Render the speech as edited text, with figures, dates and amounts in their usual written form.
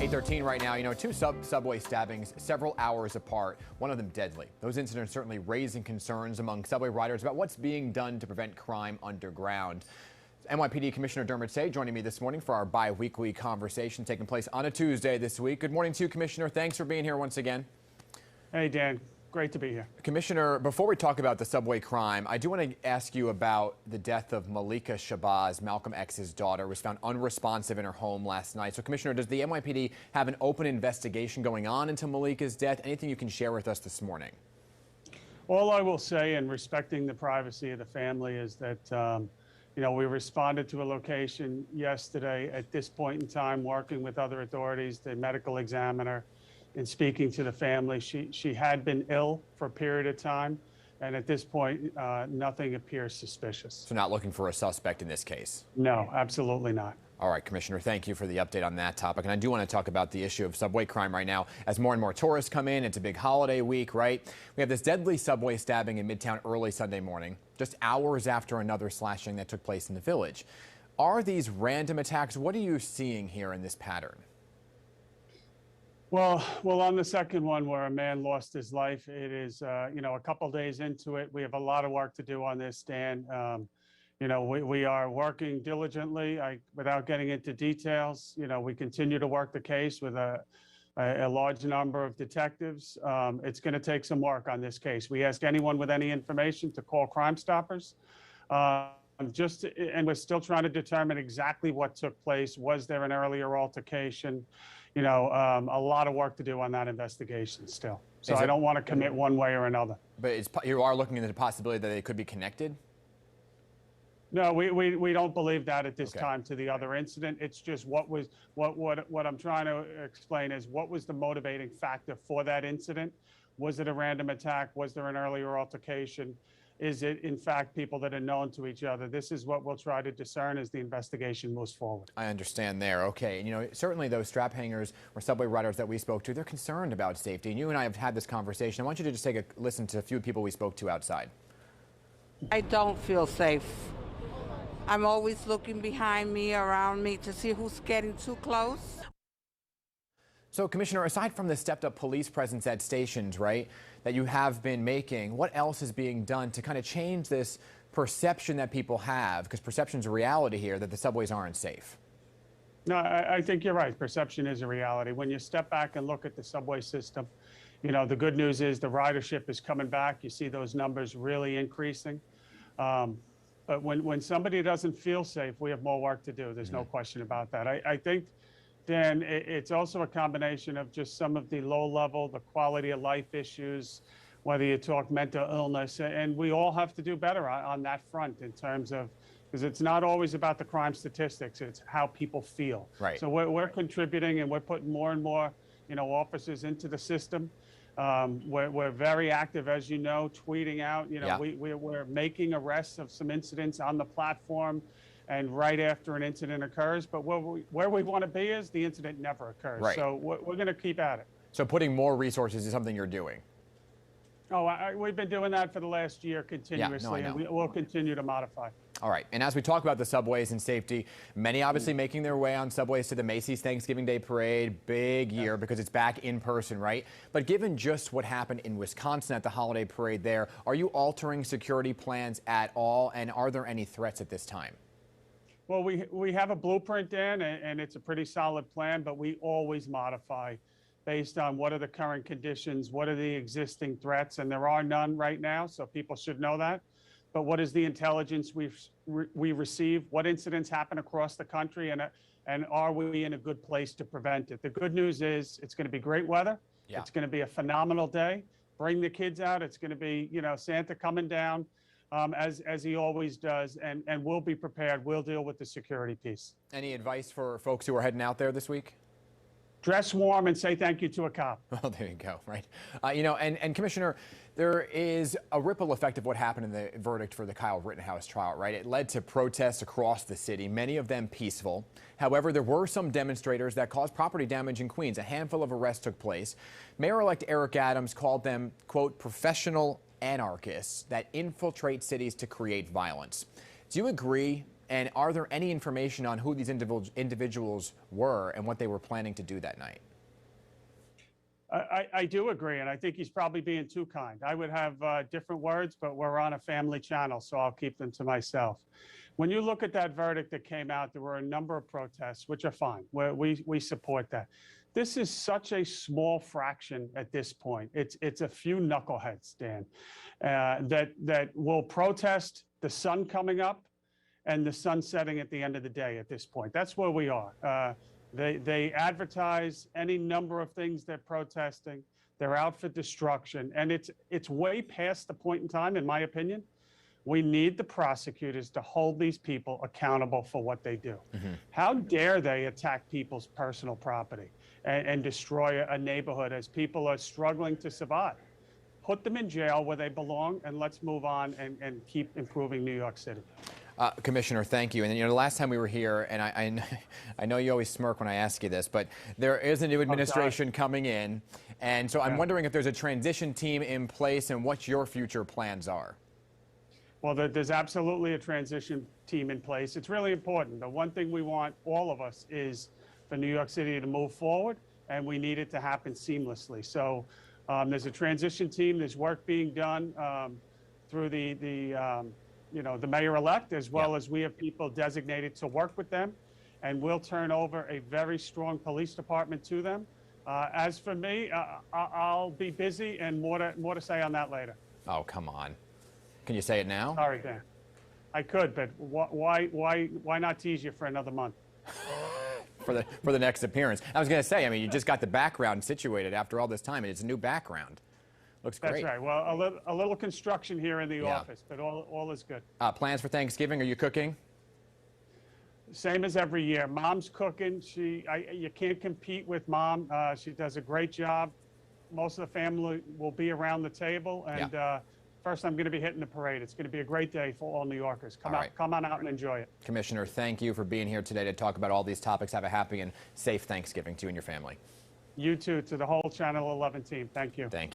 8:13 right now. Two subway stabbings several hours apart, one of them deadly. Those incidents certainly raising concerns among subway riders about what's being done to prevent crime underground. NYPD Commissioner Dermot Shea joining me this morning for our bi-weekly conversation taking place on a Tuesday this week. Good morning to you, Commissioner. Thanks for being here once again. Hey, Dan. Great to be here. Commissioner, before we talk about the subway crime, I do want to ask you about the death of Malika Shabazz, Malcolm X's daughter, was found unresponsive in her home last night. So, Commissioner, does the NYPD have an open investigation going on into Malika's death? Anything you can share with us this morning? All I will say, in respecting the privacy of the family, is that we responded to a location yesterday. At this point in time, working with other authorities, the medical examiner, in speaking to the family, she had been ill for a period of time, and at this point, nothing appears suspicious. So not looking for a suspect in this case? No, absolutely not. All right, Commissioner, thank you for the update on that topic. And I do want to talk about the issue of subway crime right now. As more and more tourists come in, it's a big holiday week, right? We have this deadly subway stabbing in Midtown early Sunday morning, just hours after another slashing that took place in the Village. Are these random attacks? What are you seeing here in this pattern? Well, on the second one where a man lost his life, it is, a couple days into it. We have a lot of work to do on this, Dan. We are working diligently. Without getting into details, we continue to work the case with a large number of detectives. It's going to take some work on this case. We ask anyone with any information to call Crime Stoppers. And we're still trying to determine exactly what took place. Was there an earlier altercation? A lot of work to do on that investigation still. So I don't want to commit one way or another. But you are looking into the possibility that they could be connected? No, we don't believe that at this time to the other incident. It's just what I'm trying to explain is what was the motivating factor for that incident? Was it a random attack? Was there an earlier altercation? Is it, in fact, people that are known to each other? This is what we'll try to discern as the investigation moves forward. I understand there. Okay. Certainly those strap hangers or subway riders that we spoke to, they're concerned about safety. And you and I have had this conversation. I want you to just take a listen to a few people we spoke to outside. I don't feel safe. I'm always looking behind me, around me, to see who's getting too close. So, Commissioner, aside from the stepped-up police presence at stations, right, that you have been making, what else is being done to kind of change this perception that people have? Because perception's a reality here, that the subways aren't safe. No, I think you're right. Perception is a reality. When you step back and look at the subway system, the good news is the ridership is coming back. You see those numbers really increasing. But when somebody doesn't feel safe, we have more work to do. There's no question about that. I think, Dan, it's also a combination of just some of the low level, the quality of life issues, whether you talk mental illness, and we all have to do better on that front in terms of, because it's not always about the crime statistics, it's how people feel. Right. So we're contributing and we're putting more and more, officers into the system. We're very active, as you know, tweeting out, we're making arrests of some incidents on the platform and right after an incident occurs. But where we want to be is the incident never occurs. Right. So we're going to keep at it. So putting more resources is something you're doing? Oh, we've been doing that for the last year continuously, and we'll continue to modify. All right. And as we talk about the subways and safety, many obviously making their way on subways to the Macy's Thanksgiving Day Parade. Big year because it's back in person, right? But given just what happened in Wisconsin at the holiday parade there, are you altering security plans at all? And are there any threats at this time? Well, we have a blueprint, Dan, and it's a pretty solid plan, but we always modify based on what are the current conditions, what are the existing threats, and there are none right now, so people should know that. But what is the intelligence we receive? What incidents happen across the country, and are we in a good place to prevent it? The good news is it's going to be great weather. Yeah. It's going to be a phenomenal day. Bring the kids out. It's going to be, Santa coming down. As he always does, and we'll be prepared. We'll deal with the security piece. Any advice for folks who are heading out there this week? Dress warm and say thank you to a cop. Well, there you go, right? And Commissioner, there is a ripple effect of what happened in the verdict for the Kyle Rittenhouse trial, right? It led to protests across the city, many of them peaceful. However, there were some demonstrators that caused property damage in Queens. A handful of arrests took place. Mayor-elect Eric Adams called them, quote, professional anarchists that infiltrate cities to create violence. Do you agree And are there any information on who these individuals were and what they were planning to do that night? I do agree, and I think he's probably being too kind. I would have different words, but we're on a family channel, so I'll keep them to myself. When you look at that verdict that came out, there were a number of protests, which are fine. We support that. This is such a small fraction at this point. It's a few knuckleheads, Dan, that will protest the sun coming up and the sun setting at the end of the day at this point. That's where we are. They advertise any number of things they're protesting. They're out for destruction. And it's way past the point in time, in my opinion. We need the prosecutors to hold these people accountable for what they do. Mm-hmm. How dare they attack people's personal property and destroy a neighborhood as people are struggling to survive? Put them in jail where they belong, and let's move on and keep improving New York City. Commissioner, thank you. And the last time we were here, and I know you always smirk when I ask you this, but there is a new administration coming in, and so I'm wondering if there's a transition team in place and what your future plans are. Well, there's absolutely a transition team in place. It's really important. The one thing we want, all of us, is for New York City to move forward, and we need it to happen seamlessly. So there's a transition team. There's work being done through the mayor-elect, as well as we have people designated to work with them, and we'll turn over a very strong police department to them. As for me, I'll be busy, and more to say on that later. Oh, come on. Can you say it now? Sorry, Dan. I could, but why not tease you for another month? for the next appearance. I was going to say, I mean, you just got the background situated after all this time, and it's a new background. Looks great. That's right. Well, a little construction here in the office, but all is good. Plans for Thanksgiving? Are you cooking? Same as every year. Mom's cooking. You can't compete with Mom. She does a great job. Most of the family will be around the table, and first I'm going to be hitting the parade. It's going to be a great day for all New Yorkers. Come on out and enjoy it. Commissioner, thank you for being here today to talk about all these topics. Have a happy and safe Thanksgiving to you and your family. You too, to the whole Channel 11 team. Thank you. Thank you.